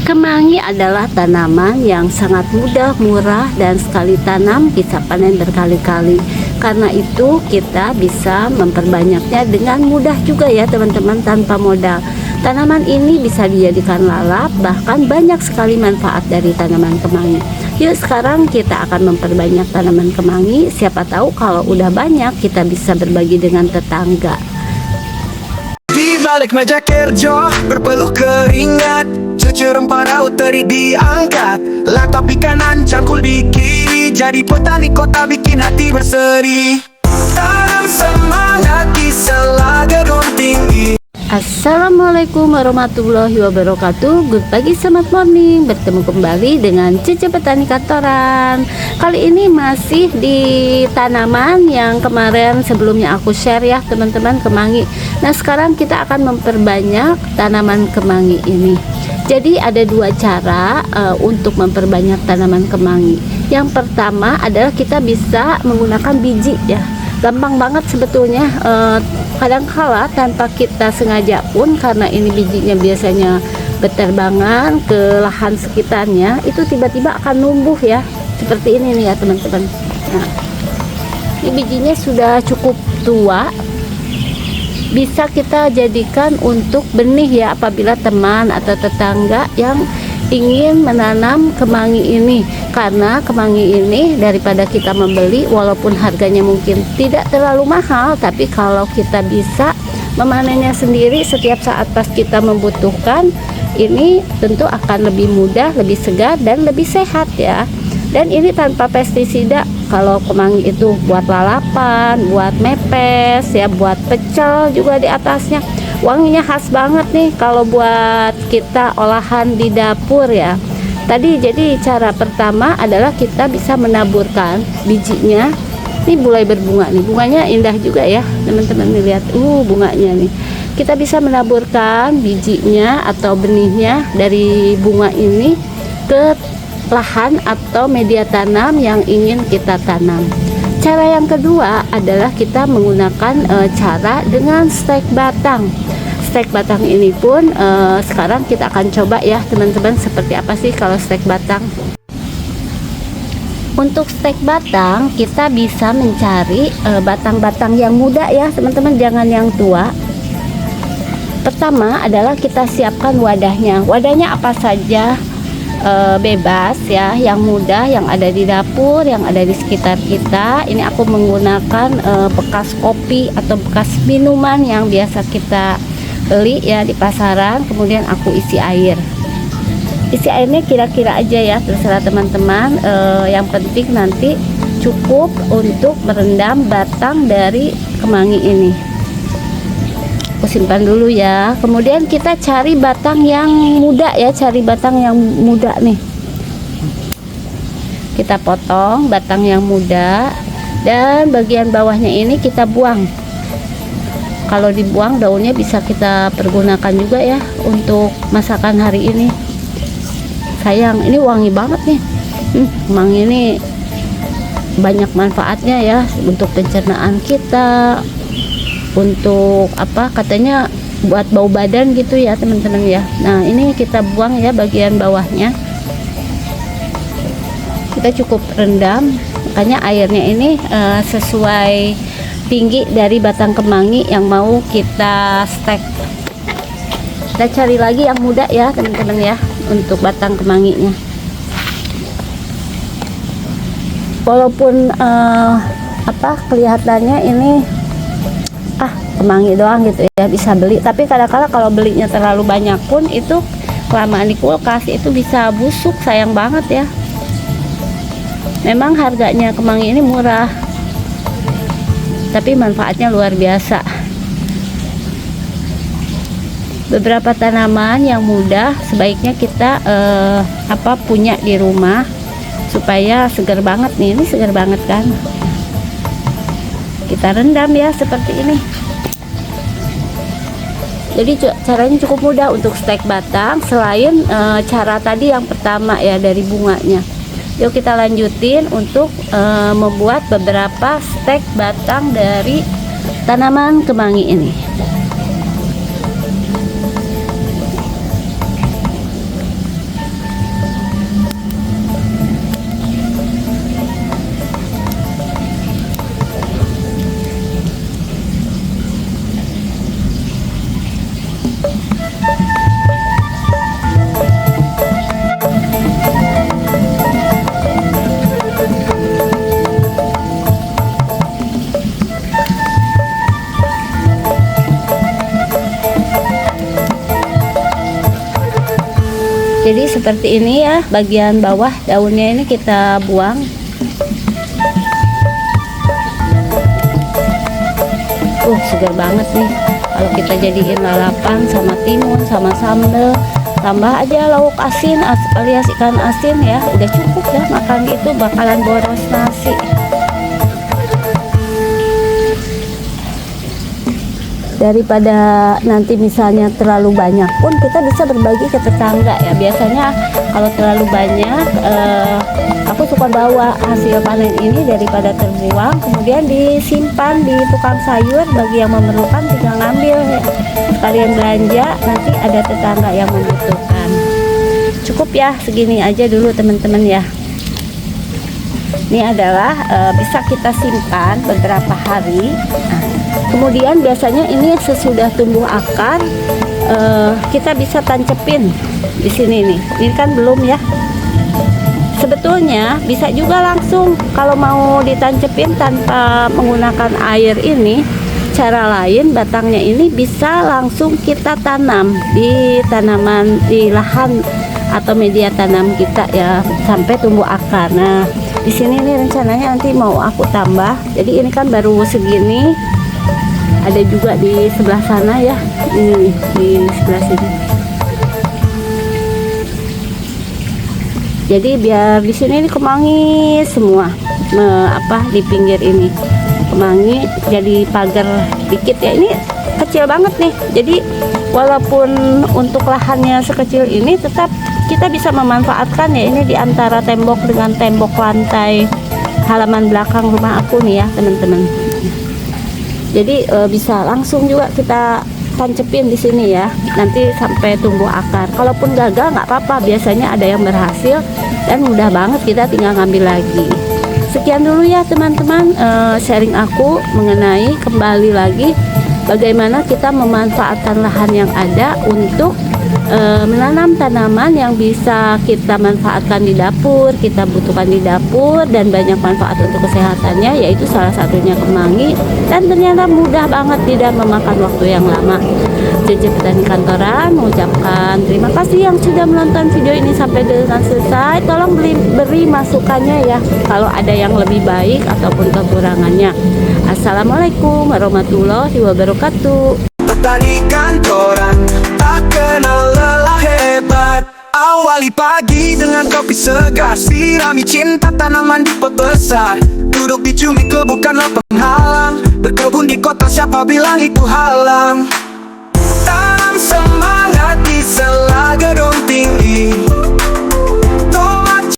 Kemangi adalah tanaman yang sangat mudah, murah, dan sekali tanam bisa panen berkali-kali. Karena itu kita bisa memperbanyaknya dengan mudah juga ya teman-teman, tanpa modal. Tanaman ini bisa dijadikan lalap, bahkan banyak sekali manfaat dari tanaman kemangi. Yuk sekarang kita akan memperbanyak tanaman kemangi. Siapa tahu kalau udah banyak kita bisa berbagi dengan tetangga. Di balik meja kerja berpeluh keringat, cucu rempah raut teri diangkat, latap kanan cangkul di kiri, jadi petani kota bikin hati berseri. Tanam semangat di sela gedung tinggi. Assalamualaikum warahmatullahi wabarakatuh. Good pagi, selamat morning. Bertemu kembali dengan Cece Petani Kantoran. Kali ini masih di tanaman yang kemarin sebelumnya aku share ya teman-teman, kemangi. Nah sekarang kita akan memperbanyak tanaman kemangi ini. Jadi ada dua cara untuk memperbanyak tanaman kemangi. Yang pertama adalah kita bisa menggunakan biji ya. Gampang banget sebetulnya, kadangkala tanpa kita sengaja pun, karena ini bijinya biasanya berterbangan ke lahan sekitarnya, itu tiba-tiba akan numbuh ya, seperti ini nih ya teman-teman. Nah, ini bijinya sudah cukup tua, bisa kita jadikan untuk benih ya, apabila teman atau tetangga yang ingin menanam kemangi ini. Karena kemangi ini daripada kita membeli, walaupun harganya mungkin tidak terlalu mahal, tapi kalau kita bisa memanennya sendiri setiap saat pas kita membutuhkan, ini tentu akan lebih mudah, lebih segar, dan lebih sehat ya. Dan ini tanpa pestisida. Kalau kemangi itu buat lalapan, buat mepes ya, buat pecel juga di atasnya. Wanginya khas banget nih kalau buat kita olahan di dapur ya. Tadi jadi cara pertama adalah kita bisa menaburkan bijinya. Ini mulai berbunga nih, bunganya indah juga ya teman-teman, nih lihat bunganya nih. Kita bisa menaburkan bijinya atau benihnya dari bunga ini ke lahan atau media tanam yang ingin kita tanam. Cara yang kedua adalah kita menggunakan cara dengan stek batang. Stek batang ini pun sekarang kita akan coba ya teman-teman, seperti apa sih kalau stek batang. Untuk stek batang kita bisa mencari batang-batang yang muda ya teman-teman, jangan yang tua. Pertama adalah kita siapkan wadahnya. Wadahnya apa saja, bebas ya, yang mudah, yang ada di dapur, yang ada di sekitar kita. Ini aku menggunakan bekas kopi atau bekas minuman yang biasa kita beli ya di pasaran. Kemudian aku isi air. Isi airnya kira-kira aja ya, terserah teman-teman. Yang penting nanti cukup untuk merendam batang dari kemangi ini. Aku simpan dulu ya. Kemudian kita cari batang yang muda ya, cari batang yang muda nih. Kita potong batang yang muda, dan bagian bawahnya ini kita buang. Kalau dibuang daunnya bisa kita pergunakan juga ya untuk masakan hari ini. Sayang, ini wangi banget nih. Kemangi ini banyak manfaatnya ya, untuk pencernaan kita, untuk apa katanya buat bau badan gitu ya teman-teman ya. Nah ini kita buang ya bagian bawahnya. Kita cukup rendam, makanya airnya ini sesuai tinggi dari batang kemangi yang mau kita stek. Kita cari lagi yang muda ya teman-teman ya untuk batang kemanginya. Walaupun kelihatannya ini kemangi doang gitu ya, bisa beli, tapi kadang-kadang kalau belinya terlalu banyak pun itu kelamaan di kulkas itu bisa busuk, sayang banget ya. Memang harganya kemangi ini murah, tapi manfaatnya luar biasa. Beberapa tanaman yang mudah sebaiknya kita punya di rumah supaya segar banget nih. Ini segar banget kan. Kita rendam ya seperti ini. Jadi caranya cukup mudah untuk stek batang, selain cara tadi yang pertama ya dari bunganya. Yuk kita lanjutin untuk membuat beberapa stek batang dari tanaman kemangi ini. Jadi seperti ini ya, bagian bawah daunnya ini kita buang. Segar banget nih kalau kita jadiin lalapan sama timun sama sambal, tambah aja lauk asin alias ikan asin ya, udah cukup ya, makan itu bakalan boros nasi. Daripada nanti misalnya terlalu banyak pun kita bisa berbagi ke tetangga ya. Biasanya kalau terlalu banyak aku suka bawa hasil panen ini daripada terbuang, kemudian disimpan di tukang sayur, bagi yang memerlukan tinggal ngambil ya. Sekalian belanja, nanti ada tetangga yang membutuhkan. Cukup ya, segini aja dulu teman-teman ya. Ini adalah bisa kita simpan beberapa hari. Kemudian biasanya ini sesudah tumbuh akar, kita bisa tancepin di sini nih. Ini kan belum ya. Sebetulnya bisa juga langsung kalau mau ditancepin tanpa menggunakan air ini. Cara lain, batangnya ini bisa langsung kita tanam di tanaman, di lahan atau media tanam kita ya, sampai tumbuh akar. Nah, di sini nih rencananya nanti mau aku tambah. Jadi ini kan baru segini. Ada juga di sebelah sana ya, ini di sebelah sini. Jadi biar di sini ini kemangi semua, di pinggir ini kemangi, jadi pagar dikit ya. Ini kecil banget nih. Jadi walaupun untuk lahannya sekecil ini, tetap kita bisa memanfaatkan ya. Ini di antara tembok dengan tembok lantai halaman belakang rumah aku nih ya teman-teman. Jadi bisa langsung juga kita tancepin di sini ya, nanti sampai tumbuh akar. Kalaupun gagal nggak apa-apa, biasanya ada yang berhasil dan mudah banget, kita tinggal ngambil lagi. Sekian dulu ya teman-teman, sharing aku mengenai kembali lagi bagaimana kita memanfaatkan lahan yang ada untuk menanam tanaman yang bisa kita manfaatkan di dapur, kita butuhkan di dapur, dan banyak manfaat untuk kesehatannya, yaitu salah satunya kemangi, dan ternyata mudah banget, tidak memakan waktu yang lama. Cece Petani Kantoran mengucapkan terima kasih yang sudah menonton video ini sampai dengan selesai. Tolong beri masukannya ya kalau ada yang lebih baik ataupun kekurangannya. Assalamualaikum warahmatullahi wabarakatuh. Petani Kantoran tak kenal lelah hebat. Awali pagi dengan kopi segar, sirami cinta tanaman di pot besar. Duduk di cumi bukanlah penghalang, berkebun di kota siapa bilang itu halang. Tanam semangat di sela gedung tinggi,